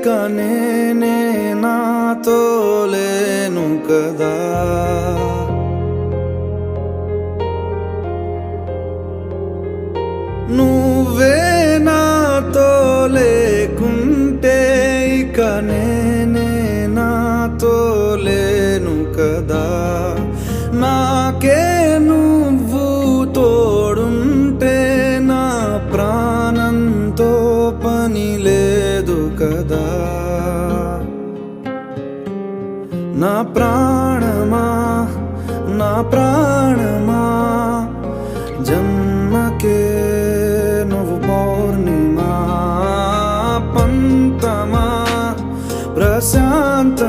నేనే నాతో లేను కదా. నువ్వే నాతో లేకుంటే ఇక నేనే నాతో లేను కదా. నాకే నువ్వు తోడుంటే నా ప్రాణంతో పని లేదు కదా. నా ప్రాణమా నా ప్రాణమా జన్మకే నువ్వు పౌర్ణిమా. పంతమా ప్రశాంత